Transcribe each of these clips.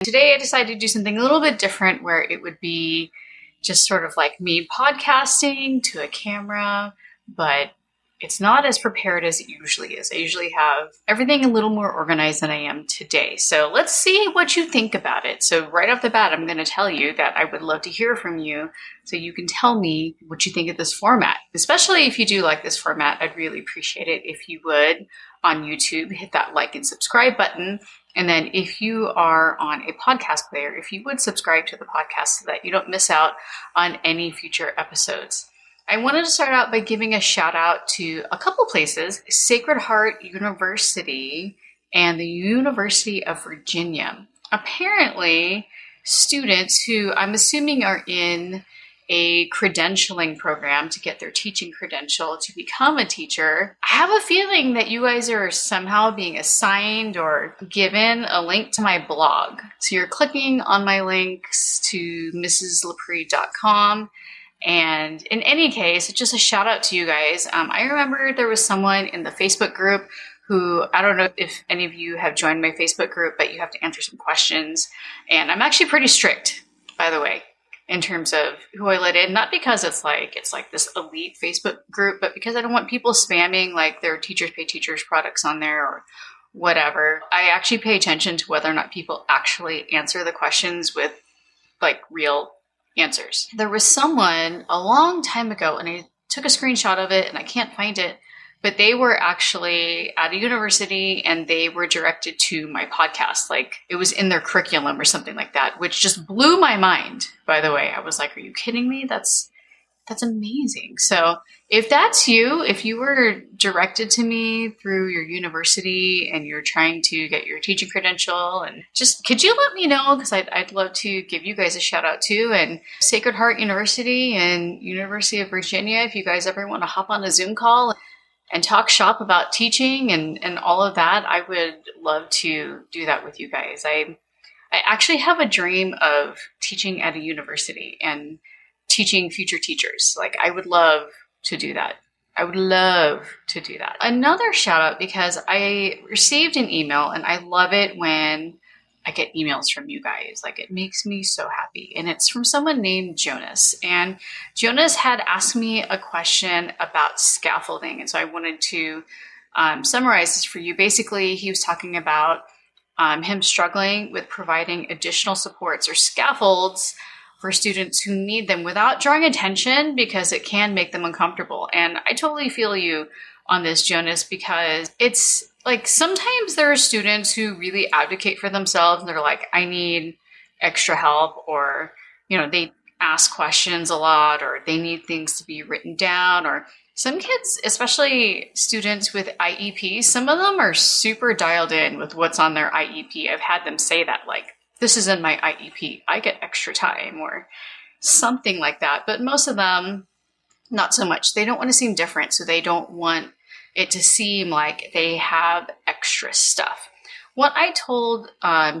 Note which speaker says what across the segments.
Speaker 1: Today I decided to do something a little bit different where it would be just sort of like me podcasting to a camera, but it's not as prepared as it usually is. I usually have everything a little more organized than I am today. So let's see what you think about it. So right off the bat, I'm going to tell you that I would love to hear from you so you can tell me what you think of this format. Especially if you do like this format, I'd really appreciate it if you would on YouTube hit that like and subscribe button. And then if you are on a podcast player, if you would subscribe to the podcast so that you don't miss out on any future episodes. I wanted to start out by giving a shout out to a couple places, Sacred Heart University and the University of Virginia. Apparently, students who I'm assuming are in a credentialing program to get their teaching credential to become a teacher. I have a feeling that you guys are somehow being assigned or given a link to my blog. So you're clicking on my links to mrslepre.com. And in any case, just a shout out to you guys. I remember there was someone in the Facebook group who, I don't know if any of you have joined my Facebook group, but you have to answer some questions. And I'm actually pretty strict, by the way, in terms of who I let in, not because it's like this elite Facebook group, but because I don't want people spamming like their Teachers Pay Teachers products on there or whatever. I actually pay attention to whether or not people actually answer the questions with like real answers. There was someone a long time ago, and I took a screenshot of it and I can't find it, but they were actually at a university and they were directed to my podcast. Like it was in their curriculum or something like that, which just blew my mind, by the way. I was like, are you kidding me? That's amazing. So if that's you, if you were directed to me through your university and you're trying to get your teaching credential, and just could you let me know? Because I'd love to give you guys a shout out too. And Sacred Heart University and University of Virginia, if you guys ever want to hop on a Zoom call and talk shop about teaching and all of that, I would love to do that with you guys. I actually have a dream of teaching at a university and teaching future teachers. Like I would love to do that. I would love to do that. Another shout out, because I received an email and I love it when I get emails from you guys. Like it makes me so happy. And it's from someone named Jonas. And Jonas had asked me a question about scaffolding. And so I wanted to summarize this for you. Basically, he was talking about him struggling with providing additional supports or scaffolds for students who need them without drawing attention, because it can make them uncomfortable. And I totally feel you on this, Jonas, because it's like sometimes there are students who really advocate for themselves and they're like, I need extra help, or, you know, they ask questions a lot, or they need things to be written down, or some kids, especially students with IEPs, some of them are super dialed in with what's on their IEP. I've had them say that, like, this is in my IEP, I get extra time, or something like that. But most of them, not so much. They don't want to seem different, so they don't want it to seem like they have extra stuff. What I told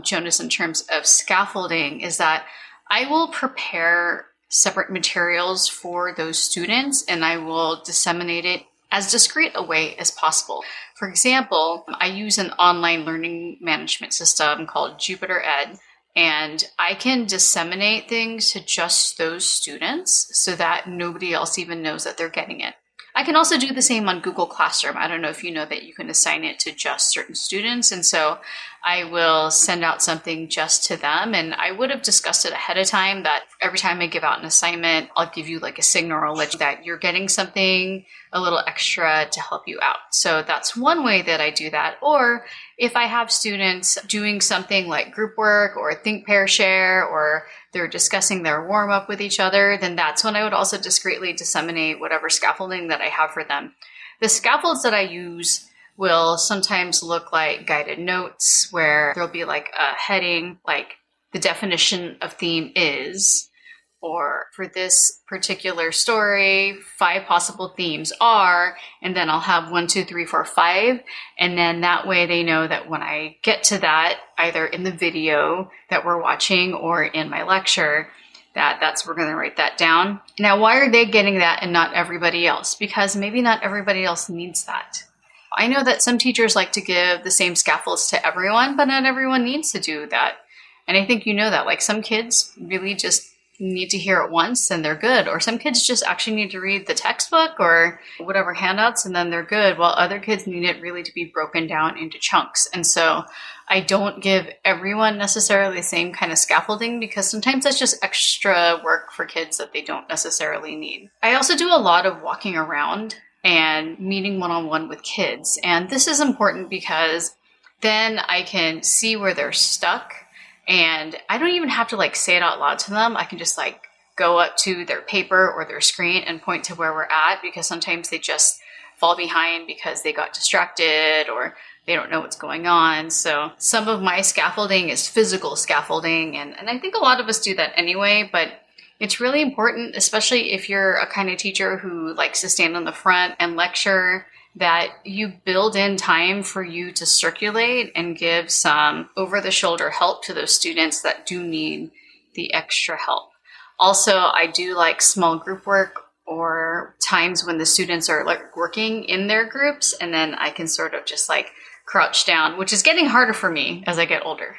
Speaker 1: Jonas in terms of scaffolding is that I will prepare separate materials for those students and I will disseminate it as discreet a way as possible. For example, I use an online learning management system called Jupiter Ed, and I can disseminate things to just those students so that nobody else even knows that they're getting it. I can also do the same on Google Classroom. I don't know if you know that you can assign it to just certain students. And so I will send out something just to them. And I would have discussed it ahead of time that every time I give out an assignment, I'll give you like a signal or let you that you're getting something a little extra to help you out. So that's one way that I do that. Or if I have students doing something like group work or think, pair, share, or they're discussing their warm up with each other, then that's when I would also discreetly disseminate whatever scaffolding that I have for them. The scaffolds that I use will sometimes look like guided notes where there'll be like a heading, like the definition of theme is, or for this particular story, 5 possible themes are, and then I'll have 1, 2, 3, 4, 5. And then that way they know that when I get to that, either in the video that we're watching or in my lecture, that's we're going to write that down. Now, why are they getting that and not everybody else? Because maybe not everybody else needs that. I know that some teachers like to give the same scaffolds to everyone, but not everyone needs to do that. And I think you know that, like, some kids really just need to hear it once and they're good, or some kids just actually need to read the textbook or whatever handouts and then they're good, while other kids need it really to be broken down into chunks. And so I don't give everyone necessarily the same kind of scaffolding, because sometimes that's just extra work for kids that they don't necessarily need. I also do a lot of walking around and meeting one-on-one with kids. And this is important because then I can see where they're stuck. And I don't even have to like say it out loud to them. I can just like go up to their paper or their screen and point to where we're at, because sometimes they just fall behind because they got distracted or they don't know what's going on. So some of my scaffolding is physical scaffolding. And I think a lot of us do that anyway, but it's really important, especially if you're a kind of teacher who likes to stand on the front and lecture, that you build in time for you to circulate and give some over-the-shoulder help to those students that do need the extra help. Also, I do like small group work, or times when the students are like working in their groups, and then I can sort of just like crouch down, which is getting harder for me as I get older.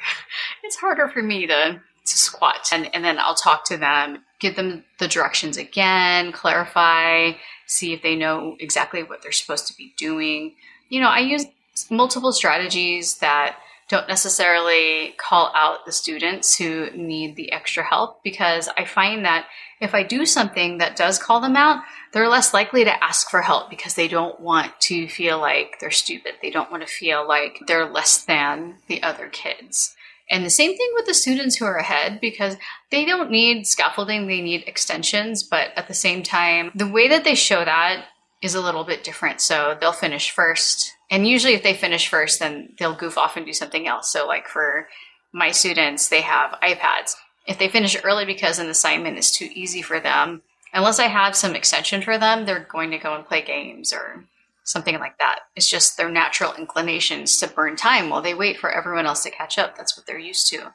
Speaker 1: It's harder for me to squat, and then I'll talk to them, give them the directions again, clarify, see if they know exactly what they're supposed to be doing. You know, I use multiple strategies that don't necessarily call out the students who need the extra help, because I find that if I do something that does call them out, they're less likely to ask for help because they don't want to feel like they're stupid. They don't want to feel like they're less than the other kids. And the same thing with the students who are ahead, because they don't need scaffolding, they need extensions. But at the same time, the way that they show that is a little bit different. So they'll finish first. And usually if they finish first, then they'll goof off and do something else. So like for my students, they have iPads. If they finish early because an assignment is too easy for them, unless I have some extension for them, they're going to go and play games or something like that. It's just their natural inclinations to burn time while they wait for everyone else to catch up. That's what they're used to.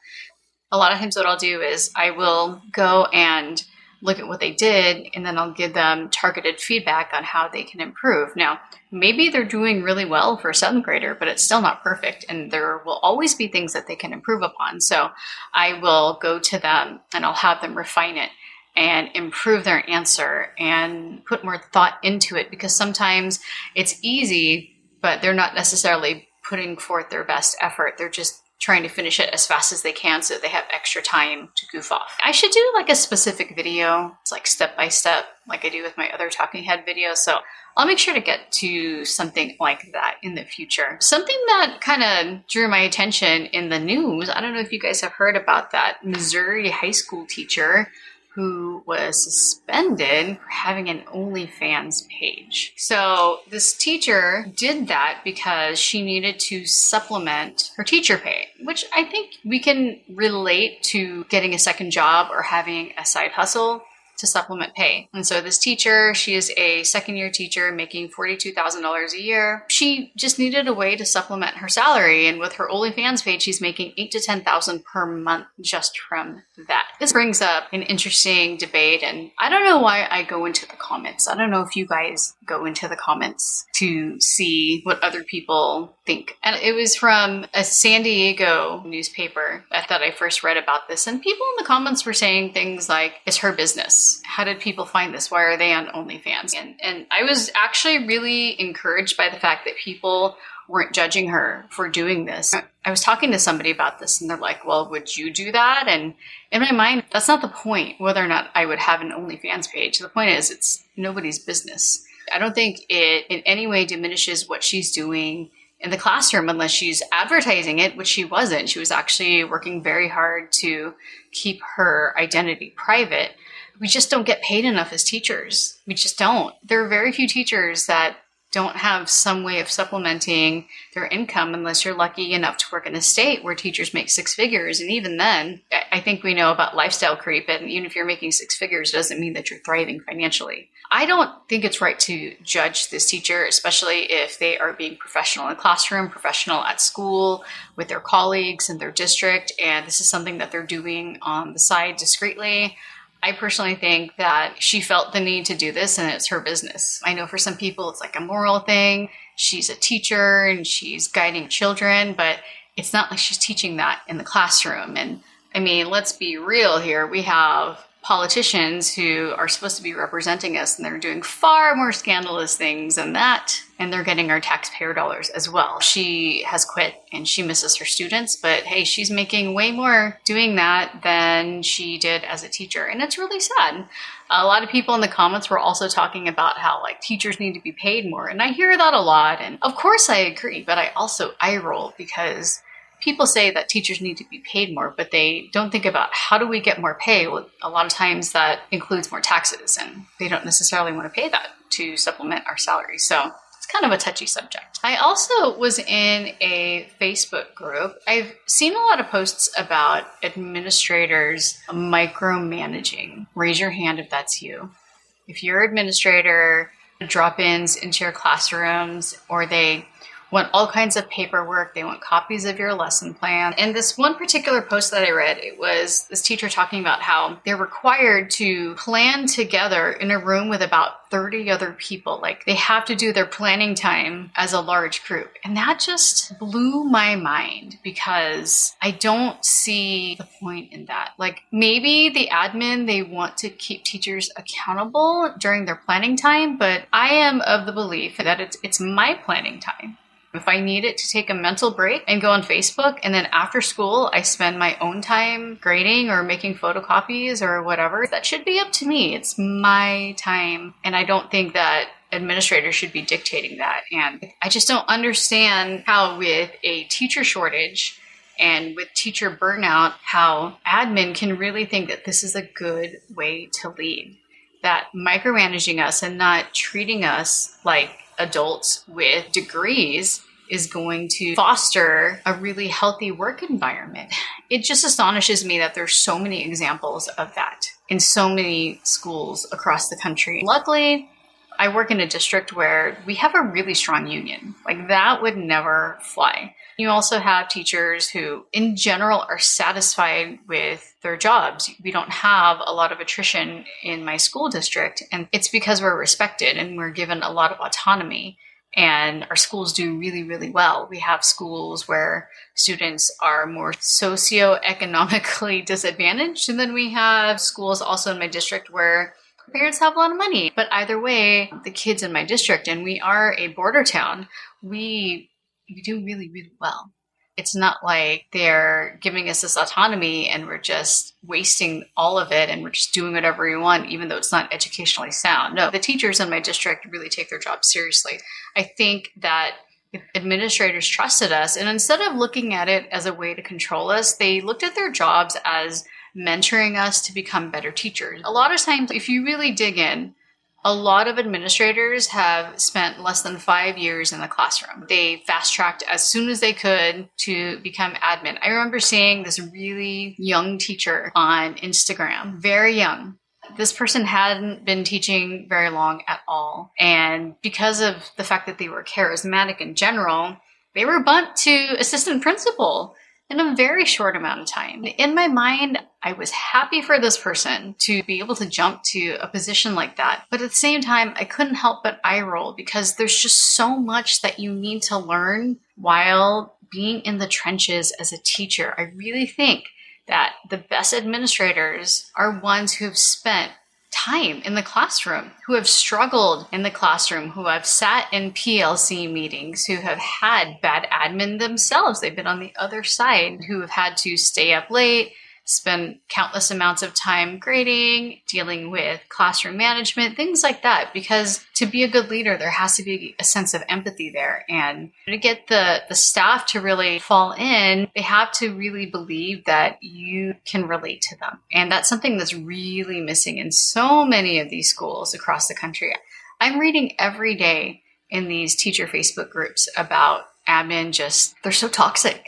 Speaker 1: A lot of times what I'll do is I will go and look at what they did, and then I'll give them targeted feedback on how they can improve. Now, maybe they're doing really well for a 7th grader, but it's still not perfect, and there will always be things that they can improve upon. So I will go to them and I'll have them refine it and improve their answer and put more thought into it, because sometimes it's easy, but they're not necessarily putting forth their best effort. They're just trying to finish it as fast as they can so they have extra time to goof off. I should do like a specific video. It's like step by step, like I do with my other talking head videos. So I'll make sure to get to something like that in the future. Something that kind of drew my attention in the news, I don't know if you guys have heard about that Missouri high school teacher who was suspended for having an OnlyFans page. So this teacher did that because she needed to supplement her teacher pay, which I think we can relate to getting a second job or having a side hustle to supplement pay. And so this teacher, she is a second-year teacher making $42,000 a year. She just needed a way to supplement her salary. And with her OnlyFans page, she's making $8,000 to $10,000 per month just from that. This brings up an interesting debate. And I don't know why I go into the comments. I don't know if you guys go into the comments to see what other people think. And it was from a San Diego newspaper that I first read about this. And people in the comments were saying things like, it's her business. How did people find this? Why are they on OnlyFans? And I was actually really encouraged by the fact that people weren't judging her for doing this. I was talking to somebody about this and they're like, well, would you do that? And in my mind, that's not the point, whether or not I would have an OnlyFans page. The point is, it's nobody's business. I don't think it in any way diminishes what she's doing in the classroom unless she's advertising it, which she wasn't. She was actually working very hard to keep her identity private. We just don't get paid enough as teachers. We just don't. There are very few teachers that don't have some way of supplementing their income unless you're lucky enough to work in a state where teachers make 6 figures. And even then, I think we know about lifestyle creep. And even if you're making 6 figures, it doesn't mean that you're thriving financially. I don't think it's right to judge this teacher, especially if they are being professional in the classroom, professional at school with their colleagues in their district. And this is something that they're doing on the side discreetly. I personally think that she felt the need to do this and it's her business. I know for some people it's like a moral thing. She's a teacher and she's guiding children, but it's not like she's teaching that in the classroom. And I mean, let's be real here. We have politicians who are supposed to be representing us, and they're doing far more scandalous things than that, and they're getting our taxpayer dollars as well. She has quit and she misses her students, but hey, she's making way more doing that than she did as a teacher, and it's really sad. A lot of people in the comments were also talking about how like teachers need to be paid more, and I hear that a lot, and of course I agree, but I also eye roll because people say that teachers need to be paid more, but they don't think about how do we get more pay. Well, a lot of times that includes more taxes, and they don't necessarily want to pay that to supplement our salaries. So it's kind of a touchy subject. I also was in a Facebook group. I've seen a lot of posts about administrators micromanaging. Raise your hand if that's you. If you're an administrator, drop-ins into your classrooms, or they want all kinds of paperwork. They want copies of your lesson plan. And this one particular post that I read, it was this teacher talking about how they're required to plan together in a room with about 30 other people. Like they have to do their planning time as a large group. And that just blew my mind because I don't see the point in that. Like maybe the admin, they want to keep teachers accountable during their planning time, but I am of the belief that it's my planning time. If I need it to take a mental break and go on Facebook, and then after school, I spend my own time grading or making photocopies or whatever, that should be up to me. It's my time. And I don't think that administrators should be dictating that. And I just don't understand how with a teacher shortage and with teacher burnout, how admin can really think that this is a good way to lead. That micromanaging us and not treating us like adults with degrees is going to foster a really healthy work environment. It just astonishes me that there's so many examples of that in so many schools across the country. Luckily, I work in a district where we have a really strong union. Like that would never fly. You also have teachers who in general are satisfied with their jobs. We don't have a lot of attrition in my school district, and it's because we're respected and we're given a lot of autonomy, and our schools do really, really well. We have schools where students are more socioeconomically disadvantaged, and then we have schools also in my district where parents have a lot of money. But either way, the kids in my district, and we are a border town, we do really, really well. It's not like they're giving us this autonomy and we're just wasting all of it and we're just doing whatever we want, even though it's not educationally sound. No, the teachers in my district really take their job seriously. I think that if administrators trusted us, and instead of looking at it as a way to control us, they looked at their jobs as mentoring us to become better teachers. A lot of times, if you really dig in, a lot of administrators have spent less than 5 years in the classroom. They fast-tracked as soon as they could to become admin. I remember seeing this really young teacher on Instagram, very young. This person hadn't been teaching very long at all. And because of the fact that they were charismatic in general, they were bumped to assistant principal in a very short amount of time. In my mind, I was happy for this person to be able to jump to a position like that. But at the same time, I couldn't help but eye roll because there's just so much that you need to learn while being in the trenches as a teacher. I really think that the best administrators are ones who have spent time in the classroom, who have struggled in the classroom, who have sat in PLC meetings, who have had bad admin themselves. They've been on the other side, who have had to stay up late, spend countless amounts of time grading, dealing with classroom management, things like that. Because to be a good leader, there has to be a sense of empathy there. And to get the staff to really fall in, they have to really believe that you can relate to them. And that's something that's really missing in so many of these schools across the country. I'm reading every day in these teacher Facebook groups about admin, they're so toxic.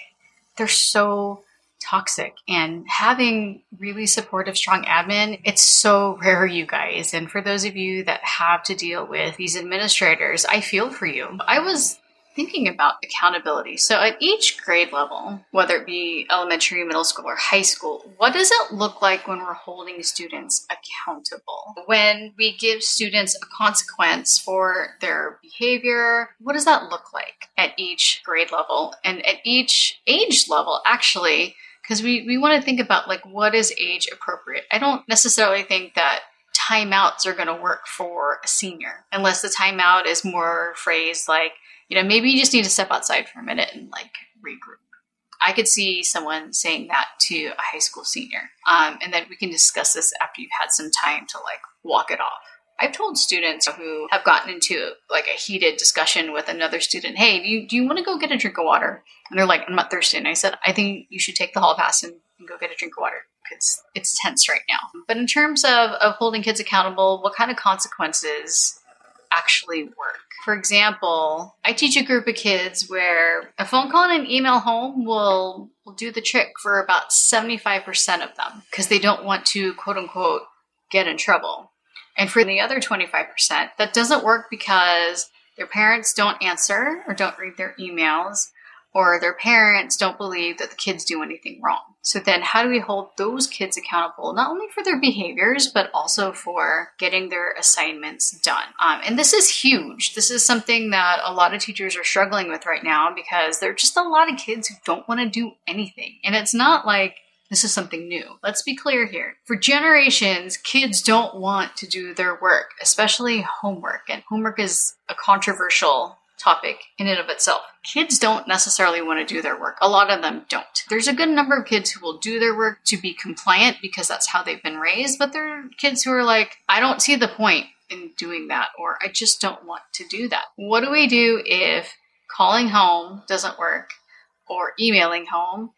Speaker 1: They're so toxic, and having really supportive, strong admin, it's so rare, you guys. And for those of you that have to deal with these administrators, I feel for you. I was thinking about accountability. So at each grade level, whether it be elementary, middle school, or high school, what does it look like when we're holding students accountable? When we give students a consequence for their behavior, what does that look like at each grade level and at each age level, actually? because we want to think about like what is age appropriate. I don't necessarily think that timeouts are going to work for a senior unless the timeout is more phrased like, maybe you just need to step outside for a minute and like regroup. I could see someone saying that to a high school senior. And then we can discuss this after you've had some time to like walk it off. I've told students who have gotten into like a heated discussion with another student, hey, do you want to go get a drink of water? And they're like, I'm not thirsty. And I said, I think you should take the hall pass and go get a drink of water because it's tense right now. But in terms of holding kids accountable, what kind of consequences actually work? For example, I teach a group of kids where a phone call and an email home will do the trick for about 75% of them because they don't want to, quote unquote, get in trouble. And for the other 25%, that doesn't work because their parents don't answer or don't read their emails, or their parents don't believe that the kids do anything wrong. So then how do we hold those kids accountable, not only for their behaviors, but also for getting their assignments done? And this is huge. This is something that a lot of teachers are struggling with right now because there are just a lot of kids who don't want to do anything. And it's not like this is something new. Let's be clear here. For generations, kids don't want to do their work, especially homework. And homework is a controversial topic in and of itself. Kids don't necessarily want to do their work. A lot of them don't. There's a good number of kids who will do their work to be compliant because that's how they've been raised, but there are kids who are like, I don't see the point in doing that, or I just don't want to do that. What do we do if calling home doesn't work or emailing home?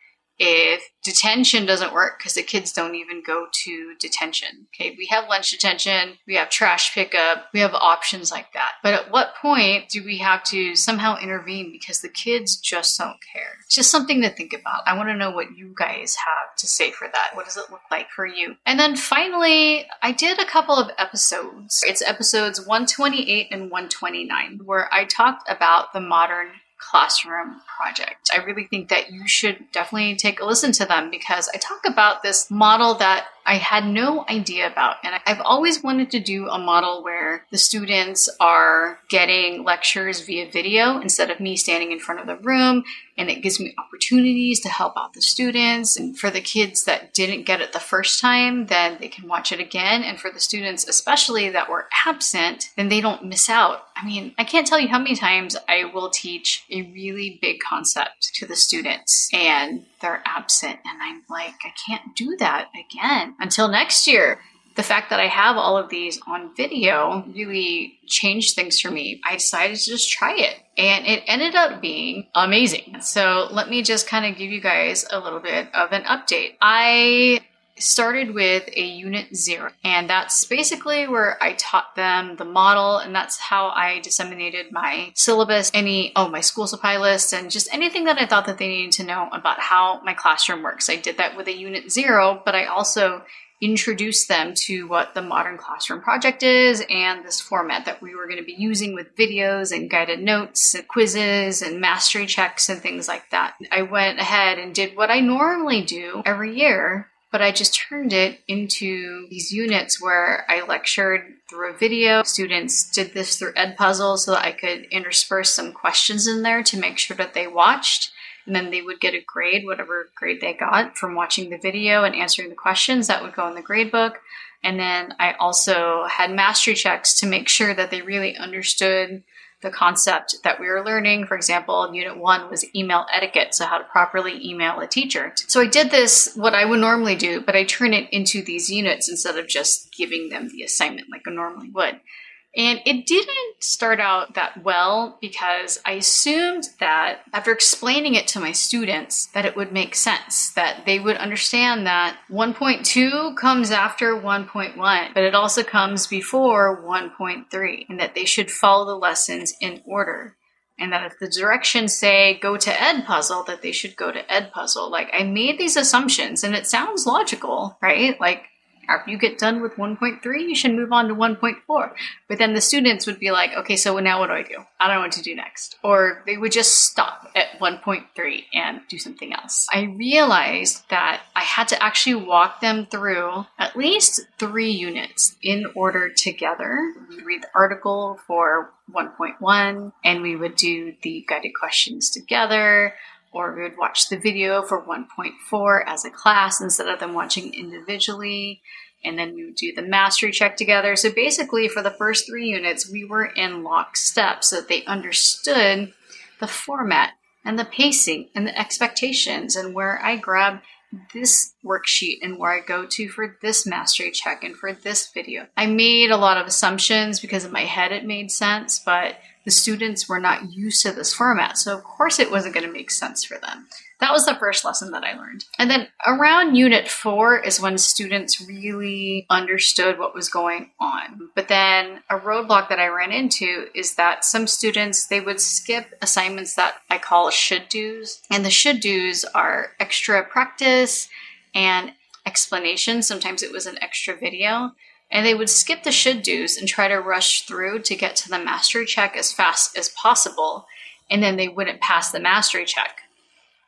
Speaker 1: If detention doesn't work because the kids don't even go to detention. Okay, we have lunch detention, we have trash pickup, we have options like that. But at what point do we have to somehow intervene because the kids just don't care? It's just something to think about. I want to know what you guys have to say for that. What does it look like for you? And then finally, I did a couple of episodes. It's episodes 128 and 129, where I talked about the Modern Classroom project. I really think that you should definitely take a listen to them because I talk about this model that I had no idea about. And I've always wanted to do a model where the students are getting lectures via video instead of me standing in front of the room. And it gives me opportunities to help out the students. And for the kids that didn't get it the first time, then they can watch it again. And for the students, especially that were absent, then they don't miss out. I mean, I can't tell you how many times I will teach a really big concept to the students and they're absent. And I'm like, I can't do that again until next year. The fact that I have all of these on video really changed things for me. I decided to just try it and it ended up being amazing. So let me just kind of give you guys a little bit of an update. I started with a unit 0, and that's basically where I taught them the model, and that's how I disseminated my syllabus, my school supply list, and just anything that I thought that they needed to know about how my classroom works. I did that with a unit 0, but I also introduced them to what the Modern Classroom project is and this format that we were going to be using with videos and guided notes and quizzes and mastery checks and things like that. I went ahead and did what I normally do every year, but I just turned it into these units where I lectured through a video. Students did this through Edpuzzle so that I could intersperse some questions in there to make sure that they watched. And then they would get a grade, whatever grade they got from watching the video and answering the questions. That would go in the grade book. And then I also had mastery checks to make sure that they really understood the concept that we were learning. For example, Unit 1 was email etiquette, so how to properly email a teacher. So I did this, what I would normally do, but I turned it into these units instead of just giving them the assignment like I normally would. And it didn't start out that well because I assumed that after explaining it to my students that it would make sense, that they would understand that 1.2 comes after 1.1, but it also comes before 1.3, and that they should follow the lessons in order. And that if the directions say go to Edpuzzle, that they should go to Edpuzzle. Like, I made these assumptions and it sounds logical, right? Like, after you get done with 1.3, you should move on to 1.4. But then the students would be like, okay, so now what do? I don't know what to do next. Or they would just stop at 1.3 and do something else. I realized that I had to actually walk them through at least 3 units in order together. We'd read the article for 1.1, and we would do the guided questions together. or we would watch the video for 1.4 as a class instead of them watching individually. And then we would do the mastery check together. So basically for the first 3 units, we were in lockstep so that they understood the format and the pacing and the expectations and where I grab this worksheet and where I go to for this mastery check and for this video. I made a lot of assumptions because in my head it made sense, but the students were not used to this format. So of course it wasn't going to make sense for them. That was the first lesson that I learned. And then around unit 4 is when students really understood what was going on. But then a roadblock that I ran into is that some students, they would skip assignments that I call should do's. And the should do's are extra practice and explanation. Sometimes it was an extra video. And they would skip the should do's and try to rush through to get to the mastery check as fast as possible. And then they wouldn't pass the mastery check.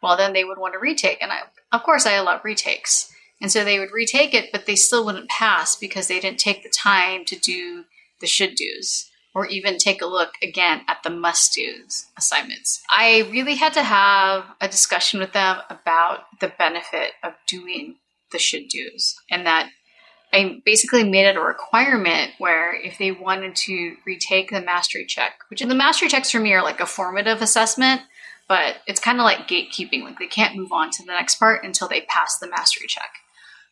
Speaker 1: Well, then they would want to retake. And of course, I allow retakes. And so they would retake it, but they still wouldn't pass because they didn't take the time to do the should do's or even take a look again at the must do's assignments. I really had to have a discussion with them about the benefit of doing the should do's, and that I basically made it a requirement where if they wanted to retake the mastery check, which the mastery checks for me are like a formative assessment, but it's kind of like gatekeeping. Like they can't move on to the next part until they pass the mastery check.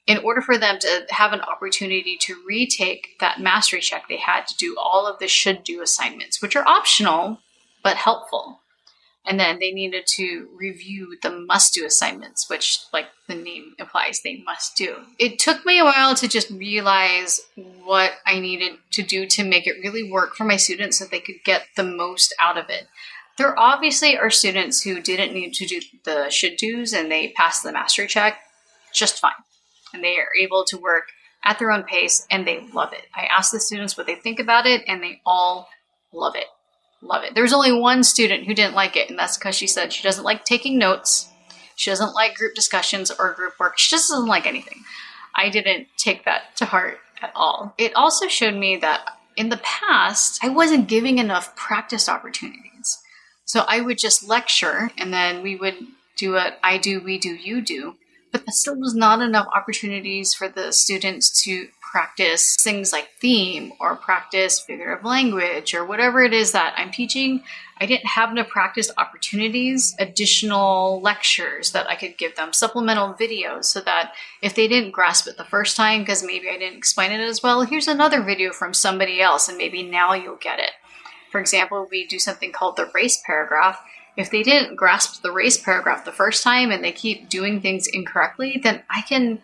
Speaker 1: In order for them to have an opportunity to retake that mastery check, they had to do all of the should do assignments, which are optional, but helpful. And then they needed to review the must do assignments, which like the name implies they must do. It took me a while to just realize what I needed to do to make it really work for my students so they could get the most out of it. There obviously are students who didn't need to do the should do's and they passed the mastery check just fine. And they are able to work at their own pace and they love it. I asked the students what they think about it and they all love it. Love it. There's only one student who didn't like it, and that's because she said she doesn't like taking notes. She doesn't like group discussions or group work. She just doesn't like anything. I didn't take that to heart at all. It also showed me that in the past, I wasn't giving enough practice opportunities. So I would just lecture, and then we would do a I do, we do, you do. But there still was not enough opportunities for the students to practice things like theme or practice figurative language or whatever it is that I'm teaching. I didn't have enough practice opportunities, additional lectures that I could give them, supplemental videos, so that if they didn't grasp it the first time because maybe I didn't explain it as well, here's another video from somebody else and maybe now you'll get it. For example, we do something called the race paragraph. If they didn't grasp the race paragraph the first time and they keep doing things incorrectly, then I can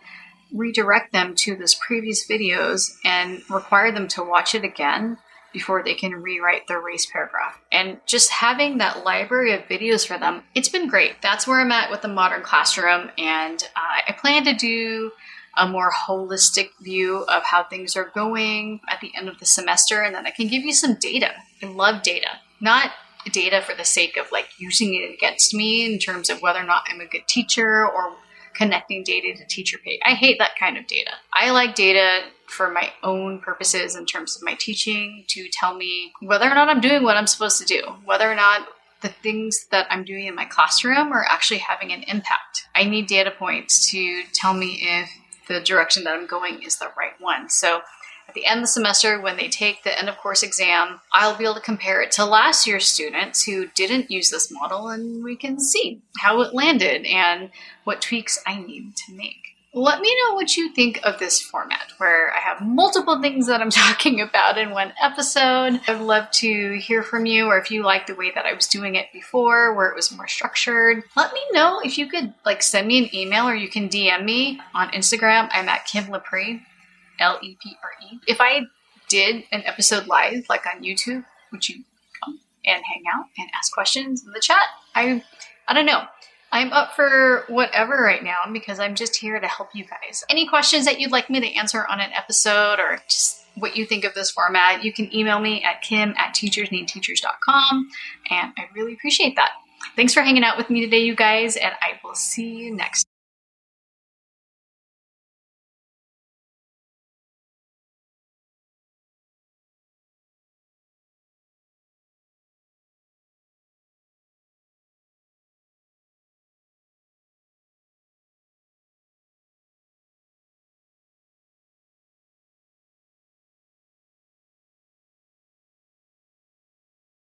Speaker 1: redirect them to those previous videos and require them to watch it again before they can rewrite their race paragraph. And just having that library of videos for them, it's been great. That's where I'm at with the modern classroom. And I plan to do a more holistic view of how things are going at the end of the semester. And then I can give you some data. I love data, not data for the sake of like using it against me in terms of whether or not I'm a good teacher or connecting data to teacher pay. I hate that kind of data. I like data for my own purposes in terms of my teaching to tell me whether or not I'm doing what I'm supposed to do, whether or not the things that I'm doing in my classroom are actually having an impact. I need data points to tell me if the direction that I'm going is the right one. So at the end of the semester, when they take the end of course exam, I'll be able to compare it to last year's students who didn't use this model, and we can see how it landed and what tweaks I need to make. Let me know what you think of this format where I have multiple things that I'm talking about in one episode. I'd love to hear from you, or if you like the way that I was doing it before where it was more structured. Let me know if you could send me an email, or you can DM me on Instagram. I'm at Kim Lepre. Lepre. If I did an episode live, like on YouTube, would you come and hang out and ask questions in the chat? I don't know. I'm up for whatever right now because I'm just here to help you guys. Any questions that you'd like me to answer on an episode, or just what you think of this format, you can email me at kim@teachersneedteachers.com, and I really appreciate that. Thanks for hanging out with me today, you guys, and I will see you next time.